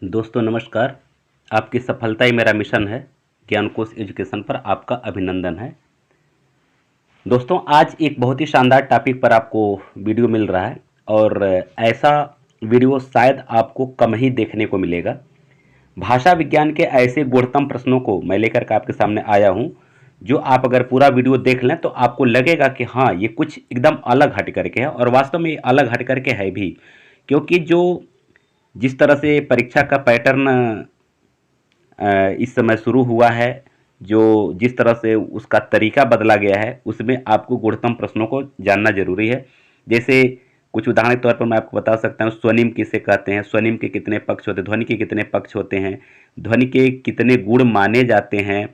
दोस्तों नमस्कार। आपकी सफलता ही मेरा मिशन है। ज्ञानकोश एजुकेशन पर आपका अभिनंदन है। दोस्तों आज एक बहुत ही शानदार टॉपिक पर आपको वीडियो मिल रहा है और ऐसा वीडियो शायद आपको कम ही देखने को मिलेगा। भाषा विज्ञान के ऐसे गुणतम प्रश्नों को मैं लेकर के आपके सामने आया हूं, जो आप अगर पूरा वीडियो देख लें तो आपको लगेगा कि हाँ, ये कुछ एकदम अलग हट करके है और वास्तव में ये अलग हट करके है भी। क्योंकि जो जिस तरह से परीक्षा का पैटर्न इस समय शुरू हुआ है, जो जिस तरह से उसका तरीका बदला गया है, उसमें आपको गुणतम प्रश्नों को जानना जरूरी है। जैसे कुछ उदाहरण के तौर पर मैं आपको बता सकता हूँ, स्वनिम किसे कहते हैं, स्वनिम के कितने पक्ष होते हैं, ध्वनि के कितने पक्ष होते हैं, ध्वनि के कितने गुण माने जाते हैं,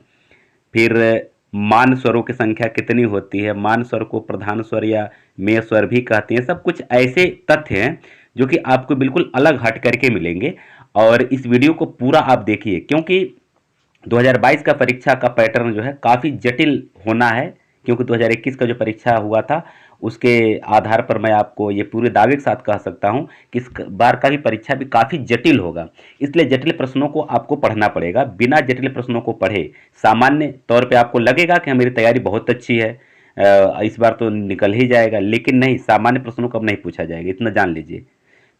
फिर मान स्वरों की संख्या कितनी होती है, मान स्वर को प्रधान स्वर या मेय स्वर भी कहते हैं। सब कुछ ऐसे तथ्य हैं जो कि आपको बिल्कुल अलग हट करके मिलेंगे और इस वीडियो को पूरा आप देखिए, क्योंकि 2022 का परीक्षा का पैटर्न जो है काफ़ी जटिल होना है। क्योंकि 2021 का जो परीक्षा हुआ था उसके आधार पर मैं आपको ये पूरे दावे के साथ कह सकता हूँ कि इस बार का भी परीक्षा भी काफ़ी जटिल होगा। इसलिए जटिल प्रश्नों को आपको पढ़ना पड़ेगा। बिना जटिल प्रश्नों को पढ़े सामान्य तौर पे आपको लगेगा कि मेरी तैयारी बहुत अच्छी है, इस बार तो निकल ही जाएगा, लेकिन नहीं, सामान्य प्रश्नों को अब नहीं पूछा जाएगा, इतना जान लीजिए।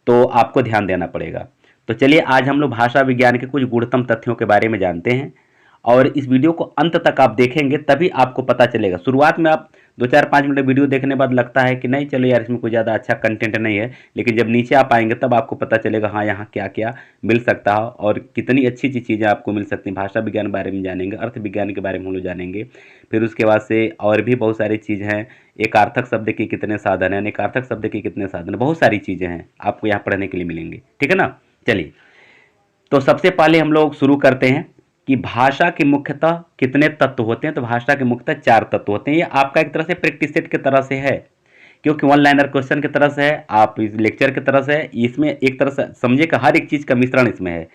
तो आपको ध्यान देना पड़ेगा। तो चलिए आज हम लोग भाषा विज्ञान के कुछ गुणतम तथ्यों के बारे में जानते हैं और इस वीडियो को अंत तक आप देखेंगे तभी आपको पता चलेगा। शुरुआत में आप 2-4-5 मिनट वीडियो देखने बाद लगता है कि नहीं चलो यार, इसमें कोई ज़्यादा अच्छा कंटेंट नहीं है, लेकिन जब नीचे आप आएंगे तब आपको पता चलेगा हाँ, यहाँ क्या क्या मिल सकता है और कितनी अच्छी अच्छी चीज़ें आपको मिल सकती हैं। भाषा विज्ञान के बारे में जानेंगे, अर्थ विज्ञान के बारे में हम लोग जानेंगे, फिर उसके बाद से और भी बहुत सारी चीज़ हैं। एक अर्थक शब्द के कितने साधन हैं, अनेकार्थक शब्द के कितने साधन हैं, बहुत सारी चीज़ें हैं आपको यहाँ पढ़ने के लिए मिलेंगी। ठीक है ना। चलिए, तो सबसे पहले हम लोग शुरू करते हैं कि भाषा के मुख्यतः कितने तत्व होते हैं। तो भाषा के मुख्यतः 4 तत्व होते हैं। ये आपका एक तरह से प्रैक्टिस सेट की तरह से है, क्योंकि वन लाइनर क्वेश्चन की तरह से है, आप इस लेक्चर की तरह से है, इसमें एक तरह से समझिए कि हर एक चीज़ का मिश्रण इसमें है।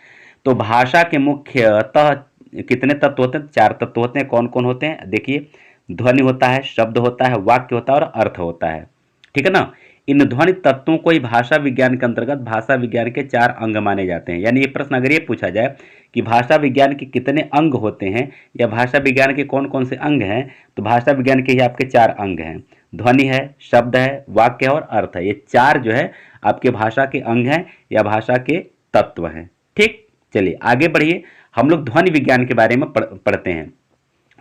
तो भाषा के मुख्यतः कितने तत्व होते हैं? 4 तत्व होते हैं। कौन कौन होते हैं देखिए, ध्वनि होता है, शब्द होता है, वाक्य होता है और अर्थ होता है। ठीक है ना। इन ध्वनि तत्वों को ही भाषा विज्ञान के अंतर्गत भाषा विज्ञान के 4 अंग माने जाते हैं। यानी ये प्रश्न अगर ये पूछा जाए कि भाषा विज्ञान के कितने अंग होते हैं या भाषा विज्ञान के कौन कौन से अंग हैं, तो भाषा विज्ञान के ही आपके 4 अंग हैं। ध्वनि है, शब्द है, वाक्य है और अर्थ है। ये 4 जो है आपके भाषा के अंग हैं या भाषा के तत्व हैं। ठीक, चलिए आगे बढ़िए। हम लोग ध्वनि विज्ञान के बारे में पढ़ते हैं।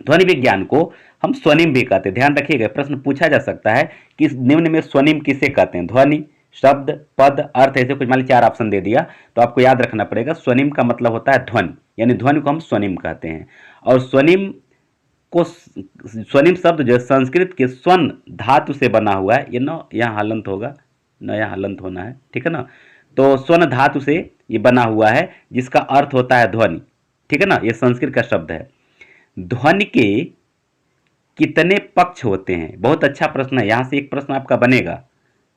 ध्वनि विज्ञान को हम स्वनिम भी कहते हैं। ध्यान रखिएगा, प्रश्न पूछा जा सकता है कि निम्न में स्वनिम किसे कहते हैं? ध्वनि, शब्द, पद, अर्थ, ऐसे कुछ मान लीजिए 4 ऑप्शन दे दिया, तो आपको याद रखना पड़ेगा स्वनिम का मतलब होता है ध्वनि, यानी ध्वनि को हम स्वनिम कहते हैं। और स्वनिम को, स्वनिम शब्द जो है संस्कृत के स्वन धातु से बना हुआ है। ये न यहाँ हलंत होगा, न यहाँ हलंत होना है, ठीक है ना। तो स्वन धातु से ये बना हुआ है जिसका अर्थ होता है ध्वनि। ठीक है ना, ये संस्कृत का शब्द है। ध्वनि के कितने पक्ष होते हैं? बहुत अच्छा प्रश्न है, यहां से एक प्रश्न आपका बनेगा।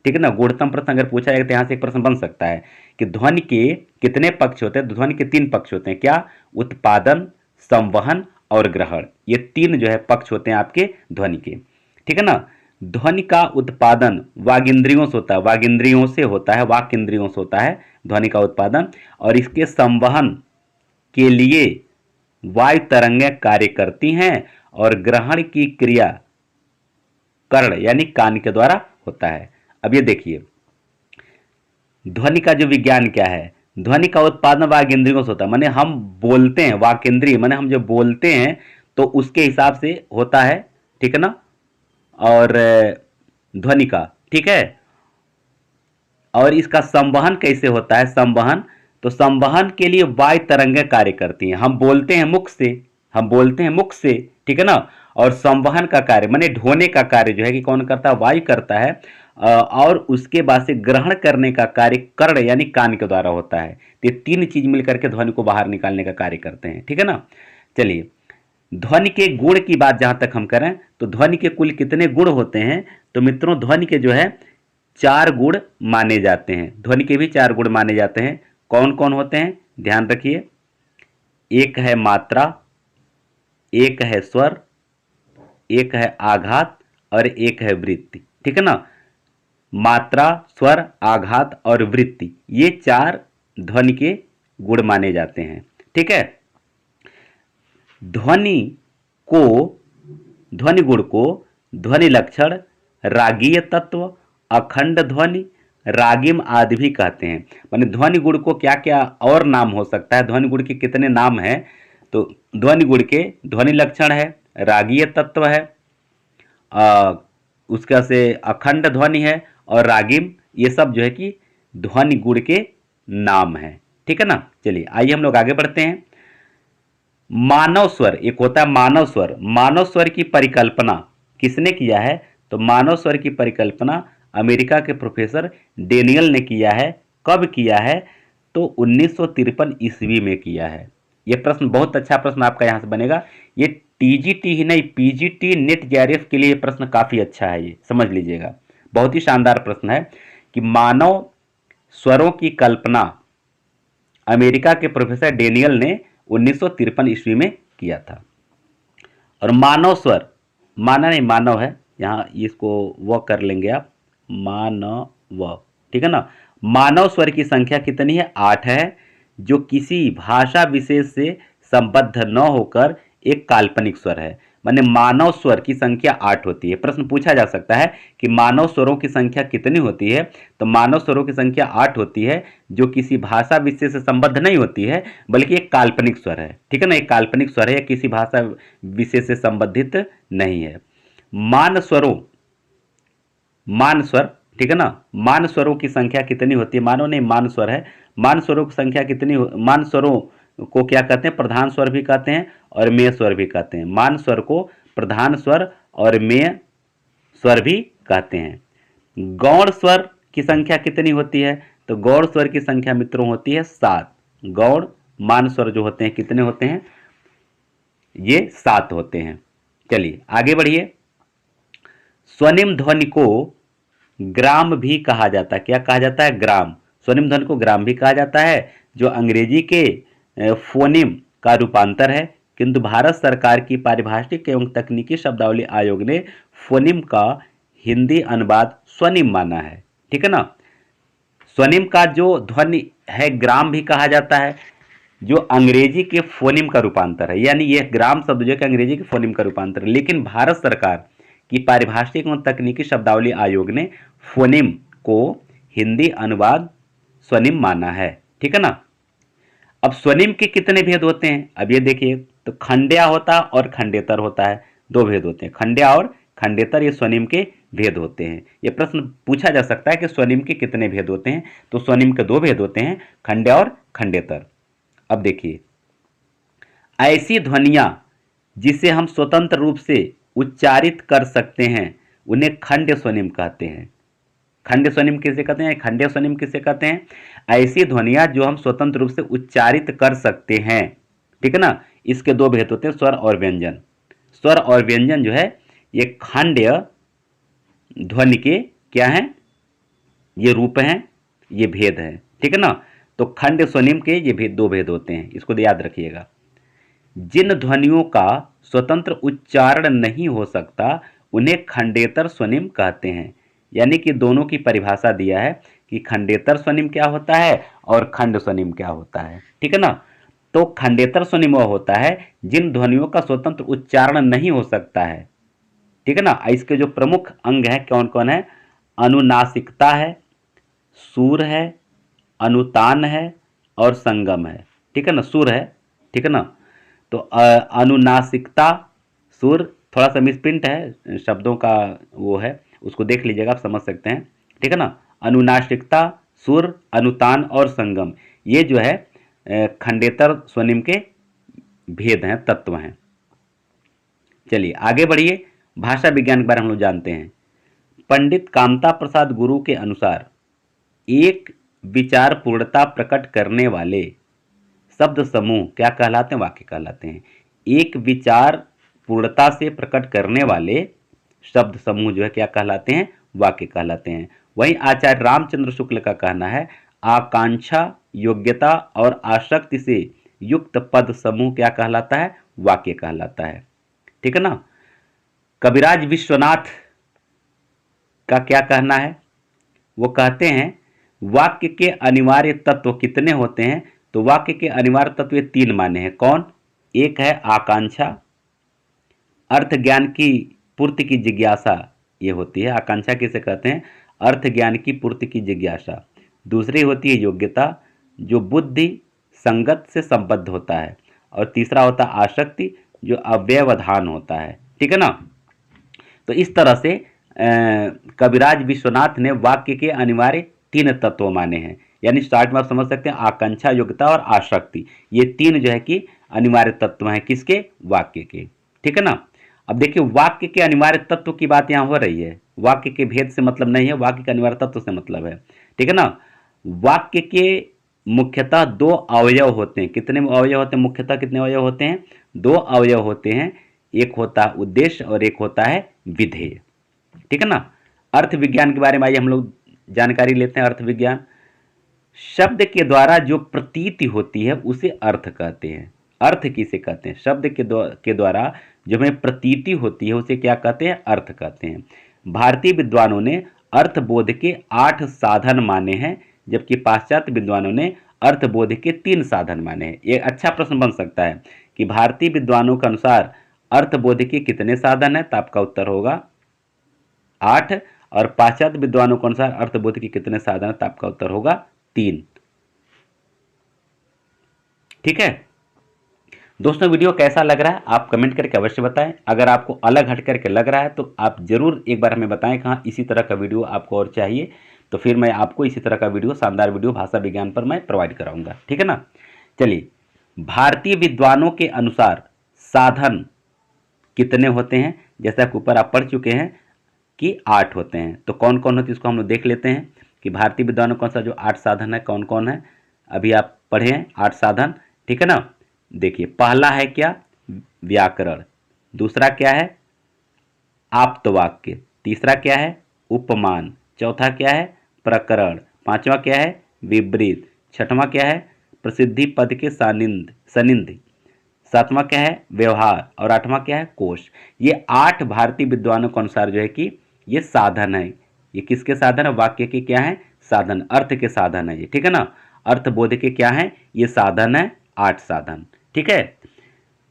ठीक है ना, गुणतम प्रश्न अगर पूछा जाए तो यहां से एक प्रश्न बन सकता है कि ध्वनि के कितने पक्ष होते हैं। तो ध्वनि के 3 पक्ष होते हैं। क्या? उत्पादन, संवहन और ग्रहण। ये 3 जो है पक्ष होते हैं आपके ध्वनि के। ठीक है ना। ध्वनि का उत्पादन वागिंद्रियों से होता है, वागिंद्रियों से होता है, वाक इंद्रियों से होता है ध्वनि का उत्पादन। और इसके संवहन के लिए वायु तरंगें कार्य करती हैं और ग्रहण की क्रिया कर्ण यानी कान के द्वारा होता है। अब ये देखिए, ध्वनि का जो विज्ञान क्या है, ध्वनि का उत्पादन वाक इंद्रियों से होता है। माने हम बोलते हैं, वाक इंद्रिय माने हम जो बोलते हैं तो उसके हिसाब से होता है। ठीक है ना। और ध्वनि का, ठीक है। और इसका संवहन कैसे होता है? संवहन, तो संवहन के लिए वायु तरंगें कार्य करती हैं। हम बोलते हैं मुख से, हम बोलते हैं मुख से, ठीक है ना। और संवहन का कार्य माने ढोने का कार्य जो है कि कौन करता है? वायु करता है। और उसके बाद से ग्रहण करने का कार्य कर्ण यानी कान के द्वारा होता है। तो ये 3 चीज मिलकर के ध्वनि को बाहर निकालने का कार्य करते हैं। ठीक है ना। चलिए, ध्वनि के गुण की बात जहां तक हम करें तो ध्वनि के कुल कितने गुण होते हैं? तो मित्रों, ध्वनि के जो है 4 गुण माने जाते हैं। ध्वनि के भी 4 गुण माने जाते हैं। कौन कौन होते हैं? ध्यान रखिए। एक है मात्रा, एक है स्वर, एक है आघात और एक है वृत्ति। ठीक है ना। मात्रा, स्वर, आघात और वृत्ति, ये 4 ध्वनि के गुण माने जाते हैं। ठीक है, ध्वनि को, ध्वनि गुण को ध्वनि लक्षण, रागीय तत्व, अखंड ध्वनि, रागिम आदि भी कहते हैं। माने ध्वनि गुण को क्या क्या और नाम हो सकता है, ध्वनि गुण के कितने नाम हैं? तो ध्वनि गुण के ध्वनि लक्षण है, रागीय तत्व है, उसका से अखंड ध्वनि है और रागिम, ये सब जो है कि ध्वनि गुण के नाम है। ठीक है ना। चलिए आइए हम लोग आगे बढ़ते हैं। मानव स्वर, एक होता है मानव स्वर। मानव स्वर की परिकल्पना किसने किया है? तो मानव स्वर की परिकल्पना अमेरिका के प्रोफेसर डेनियल ने किया है। कब किया है? तो 1953 ईस्वी में किया है। यह प्रश्न बहुत अच्छा प्रश्न आपका यहां से बनेगा। ये टीजीटी ही नहीं, पीजीटी, नेट जेआरएफ के लिए प्रश्न काफी अच्छा है, ये समझ लीजिएगा। बहुत ही शानदार प्रश्न है कि मानव स्वरों की कल्पना अमेरिका के प्रोफेसर डेनियल ने 1953 ईस्वी में किया था। और मानव स्वर, माना नहीं मानव है, यहाँ इसको व कर लेंगे आप, मानव। ठीक है ना। मानव स्वर की संख्या कितनी है? 8 है, जो किसी भाषा विशेष से संबद्ध न होकर एक काल्पनिक स्वर है। माने मानव स्वर की संख्या 8 होती है। प्रश्न पूछा जा सकता है कि मानव स्वरों की संख्या कितनी होती है? तो मानव स्वरों की संख्या 8 होती है, जो किसी भाषा विशेष से संबद्ध नहीं होती है, बल्कि एक काल्पनिक स्वर है। ठीक है ना, एक काल्पनिक स्वर है, किसी भाषा विशेष से संबंधित नहीं है। मान स्वरों, मान स्वर, ठीक है ना, मान स्वरों की संख्या कितनी होती है? मानव नहीं, मान स्वर है। मान स्वरों की संख्या कितनी मान स्वरों को क्या कहते हैं? प्रधान स्वर भी कहते हैं और मेय स्वर भी कहते हैं। मान स्वर को प्रधान स्वर और मेय स्वर भी कहते हैं। गौण स्वर की संख्या कितनी होती है? तो गौण स्वर की संख्या मित्रों होती है 7। गौण मान स्वर जो होते हैं कितने होते हैं? ये 7 होते हैं। चलिए आगे बढ़िए। स्वनिम ध्वनि को ग्राम भी कहा जाता है। क्या कहा जाता है? ग्राम। स्वनिम ध्वनि को ग्राम भी कहा जाता है, जो अंग्रेजी के फोनिम का रूपांतर है, किंतु भारत सरकार की पारिभाषिक एवं तकनीकी शब्दावली आयोग ने फोनिम का हिंदी अनुवाद स्वनिम माना है। ठीक है ना। स्वनिम का जो ध्वनि है ग्राम भी कहा जाता है, जो अंग्रेजी के फोनिम का रूपांतर है। यानी यह ग्राम शब्द जो है अंग्रेजी के फोनिम का रूपांतर है, लेकिन भारत सरकार की पारिभाषिक एवं तकनीकी शब्दावली आयोग ने फोनिम को हिंदी अनुवाद स्वनिम माना है। ठीक है ना। अब स्वनिम के कितने भेद होते हैं? अब ये देखिए, तो खंड्या होता है और खंडेतर होता है, 2 भेद होते हैं। खंड्या और खंडेतर ये स्वनिम के भेद होते हैं। ये प्रश्न पूछा जा सकता है कि स्वनिम के कितने भेद होते हैं? तो स्वनिम के 2 भेद होते हैं, खंड्या और खंडेतर। अब देखिए, ऐसी ध्वनियां जिसे हम स्वतंत्र रूप से उच्चारित कर सकते हैं उन्हें खंड्य स्वनिम कहते हैं। खंड्य स्वनिम किसे कहते हैं? खंड्य स्वनिम किसे कहते हैं? ऐसी ध्वनियां जो हम स्वतंत्र रूप से उच्चारित कर सकते हैं। ठीक है ना। इसके 2 भेद होते हैं, स्वर और व्यंजन। स्वर और व्यंजन जो है ये खंड्य ध्वनि के क्या हैं? ये रूप हैं, ये भेद हैं। ठीक है ना। तो खंड्य स्वनिम के ये 2 भेद होते हैं, इसको याद रखिएगा। जिन ध्वनियों का स्वतंत्र उच्चारण नहीं हो सकता उन्हें खंडेतर स्वनिम कहते हैं। यानी कि दोनों की परिभाषा दिया है कि खंडेतर स्वनिम क्या होता है और खंड स्वनिम क्या होता है। ठीक है ना। तो खंडेतर स्वनिम वह होता है जिन ध्वनियों का स्वतंत्र उच्चारण नहीं हो सकता है। ठीक है ना। इसके जो प्रमुख अंग हैं कौन कौन है? अनुनासिकता है, सुर है, अनुतान है और संगम है। ठीक है ना। सुर है, ठीक है ना। तो अनुनासिकता, सुर, थोड़ा सा मिसप्रिंट है शब्दों का, वो है, उसको देख लीजिएगा, आप समझ सकते हैं। ठीक है ना। अनुनासिकता, सुर, अनुतान और संगम, ये जो है खंडेतर स्वनिम के भेद हैं, तत्व हैं। चलिए आगे बढ़िए। भाषा विज्ञान के बारे में हम लोग जानते हैं। पंडित कामता प्रसाद गुरु के अनुसार एक विचार पूर्णता प्रकट करने वाले शब्द समूह क्या कहलाते हैं? वाक्य कहलाते हैं। एक विचार पूर्णता से प्रकट करने वाले शब्द समूह जो है क्या कहलाते हैं? वाक्य कहलाते हैं। वहीं आचार्य रामचंद्र शुक्ल का कहना है आकांक्षा, योग्यता और आसक्ति से युक्त पद समूह क्या कहलाता है? वाक्य कहलाता है। ठीक है ना। कविराज विश्वनाथ का क्या कहना है? वो कहते हैं वाक्य के अनिवार्य तत्व कितने होते हैं? तो वाक्य के अनिवार्य तत्व ये 3 माने हैं। कौन? एक है आकांक्षा, अर्थ ज्ञान की पूर्ति की जिज्ञासा, ये होती है। आकांक्षा किसे कहते हैं? अर्थ ज्ञान की पूर्ति की जिज्ञासा। दूसरी होती है योग्यता, जो बुद्धि संगत से संबद्ध होता है। और तीसरा होता है आसक्ति, जो अव्यवधान होता है। ठीक है ना? तो इस तरह से कविराज विश्वनाथ ने वाक्य के अनिवार्य 3 तत्व माने हैं। यानी स्टार्ट में आप समझ सकते हैं आकांक्षा, योग्यता और आसक्ति, ये 3 जो है कि अनिवार्य तत्व हैं किसके? वाक्य के। ठीक है ना? अब देखिए वाक्य के अनिवार्य तत्व की बात यहाँ हो रही है, वाक्य के भेद से मतलब नहीं है, वाक्य के अनिवार्य तत्व से मतलब है। ठीक है ना? वाक्य के मुख्यतः 2 अवयव होते हैं। कितने अवयव होते हैं? मुख्यतः कितने अवयव होते हैं? 2 अवयव होते हैं। एक होता है उद्देश्य और एक होता है विधेय। ठीक है ना? अर्थ विज्ञान के बारे में आइए हम लोग जानकारी लेते हैं। अर्थ विज्ञान, शब्द के द्वारा जो प्रतीति होती है उसे अर्थ कहते हैं। अर्थ किसे कहते हैं? शब्द के द्वारा जो हमें प्रतीति होती है उसे क्या कहते हैं? अर्थ कहते हैं। भारतीय विद्वानों ने अर्थबोध के 8 साधन माने हैं, जबकि पाश्चात्य विद्वानों ने अर्थबोध के 3 साधन माने हैं। ये अच्छा प्रश्न बन सकता है कि भारतीय विद्वानों के अनुसार अर्थबोध के कितने साधन है? तो आपका उत्तर होगा 8। और पाश्चात्य विद्वानों के अनुसार अर्थबोध के कितने साधन है? तो आपका उत्तर होगा 3। ठीक है दोस्तों, वीडियो कैसा लग रहा है आप कमेंट करके अवश्य बताएं। अगर आपको अलग हट करके लग रहा है तो आप जरूर एक बार हमें बताएं कि हाँ इसी तरह का वीडियो आपको और चाहिए, तो फिर मैं आपको इसी तरह का वीडियो, शानदार वीडियो भाषा विज्ञान पर मैं प्रोवाइड कराऊंगा। ठीक है ना? चलिए, भारतीय विद्वानों के अनुसार साधन कितने होते हैं? जैसा कि ऊपर आप पढ़ चुके हैं कि 8 होते हैं। तो कौन कौन होते हैं इसको हम लोग देख लेते हैं कि भारतीय विद्वानों का जो 8 साधन है कौन कौन है। अभी आप पढ़े हैं 8 साधन। ठीक है ना? देखिए, पहला है क्या? व्याकरण। दूसरा क्या है? आप्तवाक्य। तीसरा क्या है? उपमान। चौथा क्या है? प्रकरण। पांचवा क्या है? विपरीत। छठवां क्या है? प्रसिद्धि पद के सनिंध। सातवां क्या है? व्यवहार। और आठवां क्या है? कोश। ये 8 भारतीय विद्वानों के अनुसार जो है कि ये साधन है। ये किसके साधन है? वाक्य के क्या है? साधन, अर्थ के साधन है ये। ठीक है ना? अर्थबोध के क्या है? ये साधन है, 8 साधन। ठीक है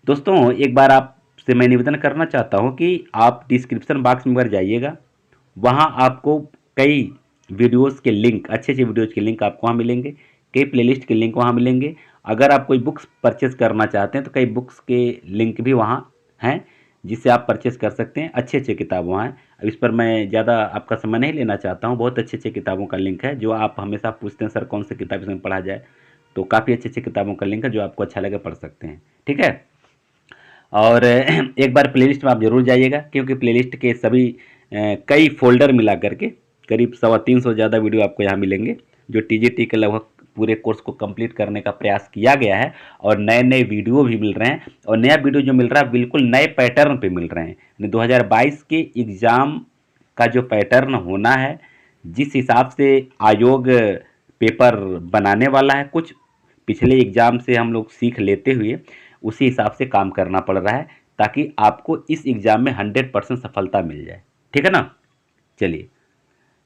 दोस्तों, एक बार आपसे मैं निवेदन करना चाहता हूं कि आप डिस्क्रिप्शन बॉक्स में जाइएगा, वहां आपको कई वीडियोस के लिंक, अच्छे अच्छे वीडियोस के लिंक आपको वहां मिलेंगे, कई प्लेलिस्ट के लिंक वहां मिलेंगे। अगर आप कोई बुक्स परचेस करना चाहते हैं तो कई बुक्स के लिंक भी वहां हैं जिससे आप परचेस कर सकते हैं। अच्छे अच्छे किताब वहाँ हैं। अब इस पर मैं ज़्यादा आपका समय नहीं लेना चाहता हूँ। बहुत अच्छे अच्छे किताबों का लिंक है जो आप हमेशा पूछते हैं सर कौन सी किताब इसमें पढ़ा जाए, तो काफ़ी अच्छी अच्छी किताबों का लिंक है जो आपको अच्छा लगे पढ़ सकते हैं। ठीक है, और एक बार प्लेलिस्ट में आप जरूर जाइएगा, क्योंकि प्लेलिस्ट के सभी कई फोल्डर मिला करके करीब 350 ज़्यादा वीडियो आपको यहाँ मिलेंगे, जो टीजीटी के लगभग पूरे कोर्स को कंप्लीट करने का प्रयास किया गया है। और नए नए वीडियो भी मिल रहे हैं, और नया वीडियो जो मिल रहा है बिल्कुल नए पैटर्न पे मिल रहे हैं। 2022 के एग्ज़ाम का जो पैटर्न होना है, जिस हिसाब से आयोग पेपर बनाने वाला है, कुछ पिछले एग्ज़ाम से हम लोग सीख लेते हुए उसी हिसाब से काम करना पड़ रहा है, ताकि आपको इस एग्ज़ाम में 100% सफलता मिल जाए। ठीक है ना? चलिए,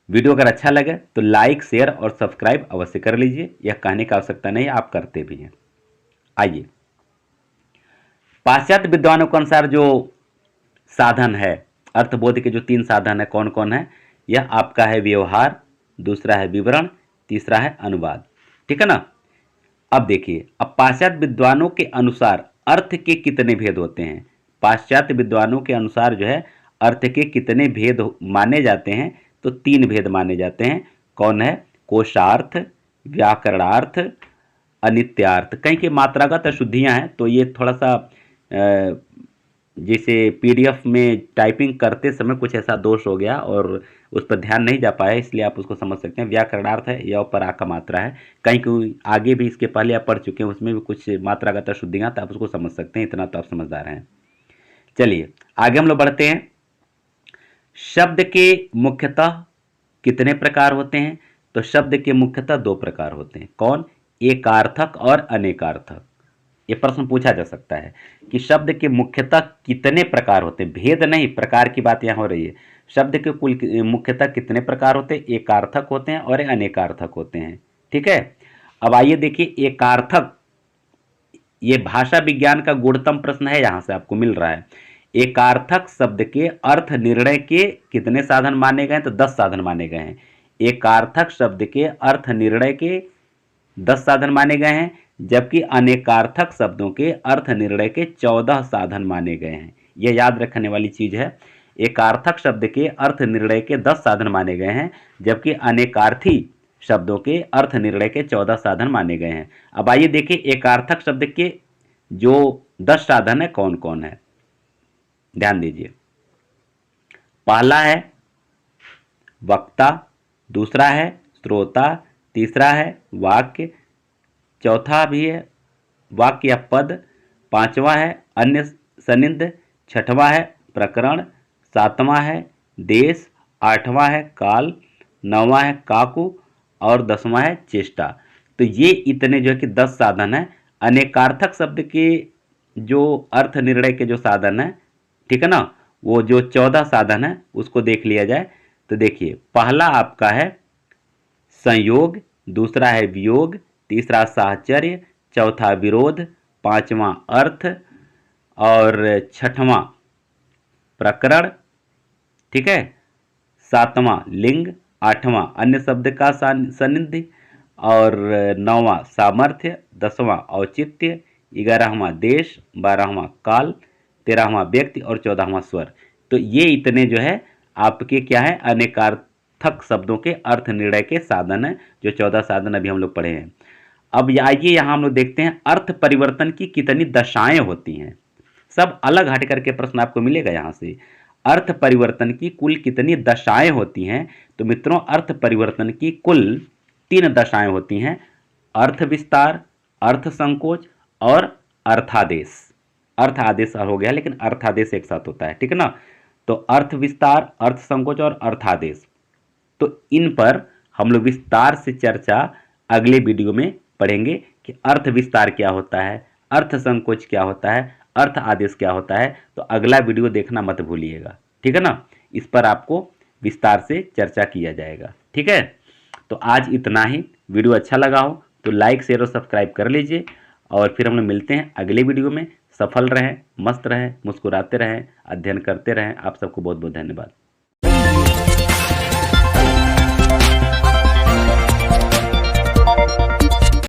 वीडियो अगर अच्छा लगे तो लाइक, शेयर और सब्सक्राइब अवश्य कर लीजिए। यह कहने की आवश्यकता नहीं, आप करते भी हैं। आइए, पाश्चात्य विद्वानों के अनुसार जो साधन है, अर्थबोध के जो 3 साधन है, कौन कौन है? यह आपका है व्यवहार, दूसरा है विवरण, तीसरा है अनुवाद। ठीक है ना? अब देखिए, अब पाश्चात्य विद्वानों के अनुसार अर्थ के कितने भेद होते हैं? पाश्चात्य विद्वानों के अनुसार जो है अर्थ के कितने भेद माने जाते हैं? तो 3 भेद माने जाते हैं। कौन है? कोशार्थ, व्याकरणार्थ, अनित्यार्थ। कहीं की मात्रागत अशुद्धियां हैं, तो ये थोड़ा सा जैसे पीडीएफ में टाइपिंग करते समय कुछ ऐसा दोष हो गया और उस पर ध्यान नहीं जा पाया, इसलिए आप उसको समझ सकते हैं। व्याकरणार्थ है, यह पर आ का मात्रा है। कहीं कोई आगे भी इसके पहले आप पढ़ चुके हैं, उसमें भी कुछ मात्रागत अशुद्धियां, तो आप उसको समझ सकते हैं। इतना तो आप समझदार हैं। चलिए आगे हम लोग बढ़ते हैं। शब्द के मुख्यतः कितने प्रकार होते हैं? तो शब्द के मुख्यतः 2 प्रकार होते हैं। कौन? एकार्थक और अनेकार्थक। ये प्रश्न पूछा जा सकता है कि शब्द के मुख्यतः कितने प्रकार होते हैं, भेद नहीं, प्रकार की बात यहाँ हो रही है। शब्द के कुल मुख्यतः कितने प्रकार होते हैं? एकार्थक होते हैं और अनेकार्थक होते हैं। ठीक है, अब आइए देखिए एकार्थक, ये भाषा विज्ञान का गुणतम प्रश्न है, यहां से आपको मिल रहा है। एकार्थक शब्द के अर्थ निर्णय के कितने साधन माने गए हैं? तो 10 साधन माने गए हैं। एकार्थक शब्द के अर्थ निर्णय के 10 साधन माने गए हैं, जबकि अनेकार्थक शब्दों के अर्थ निर्णय के 14 साधन माने गए हैं। यह याद रखने वाली चीज है। एकार्थक शब्द के अर्थ निर्णय के 10 साधन माने गए हैं, जबकि अनेकार्थी शब्दों के अर्थ निर्णय के 14 साधन माने गए हैं। अब आइए देखिए एकार्थक शब्द के जो 10 साधन है कौन कौन है, ध्यान दीजिए। पहला है वक्ता, दूसरा है श्रोता, तीसरा है वाक्य, चौथा भी है वाक्य या पद, पांचवा है अन्य सनिध, छठवां है प्रकरण, सातवां है देश, आठवां है काल, नौवां है काकु और 10वां है चेष्टा। तो ये इतने जो है कि 10 साधन है। अनेकार्थक शब्द के जो अर्थ निर्णय के जो साधन है, ठीक है ना, वो जो 14 साधन है उसको देख लिया जाए। तो देखिए पहला आपका है संयोग, दूसरा है वियोग, तीसरा साहचर्य, चौथा विरोध, पांचवां अर्थ और छठवां प्रकरण, ठीक है, सातवां लिंग, आठवां अन्य शब्द का सानिध्य और नौवां सामर्थ्य, 10वां औचित्य, 11वां देश, 12वां काल, 13वां व्यक्ति और 14वां स्वर। तो ये इतने जो है आपके क्या है अनेकार्थक शब्दों के अर्थ निर्णय के साधन है, जो 14 साधन अभी हम लोग पढ़े हैं। अब आइए यहां हम लोग देखते हैं अर्थ परिवर्तन की कितनी दशाएं होती हैं। सब अलग हट करके प्रश्न आपको मिलेगा यहां से। अर्थ परिवर्तन की कुल कितनी दशाएं होती हैं? तो मित्रों अर्थ परिवर्तन की कुल 3 दशाएं होती हैं, अर्थ विस्तार, अर्थ संकोच और अर्थादेश। अर्थ आदेश हो गया लेकिन अर्थादेश एक साथ होता है, ठीक है ना। तो अर्थ विस्तार, अर्थ संकोच और अर्थादेश, तो इन पर हम लोग विस्तार से चर्चा अगले वीडियो में पढ़ेंगे कि अर्थ विस्तार क्या होता है, अर्थ संकोच क्या होता है, अर्थ आदेश क्या होता है। तो अगला वीडियो देखना मत भूलिएगा, ठीक है ना। इस पर आपको विस्तार से चर्चा किया जाएगा, ठीक है। तो आज इतना ही। वीडियो अच्छा लगा हो तो लाइक शेयर और सब्सक्राइब कर लीजिए, और फिर हम लोग मिलते हैं अगले वीडियो में। सफल रहें, मस्त रहें, मुस्कुराते रहें, अध्ययन करते रहें। आप सबको बहुत बहुत धन्यवाद।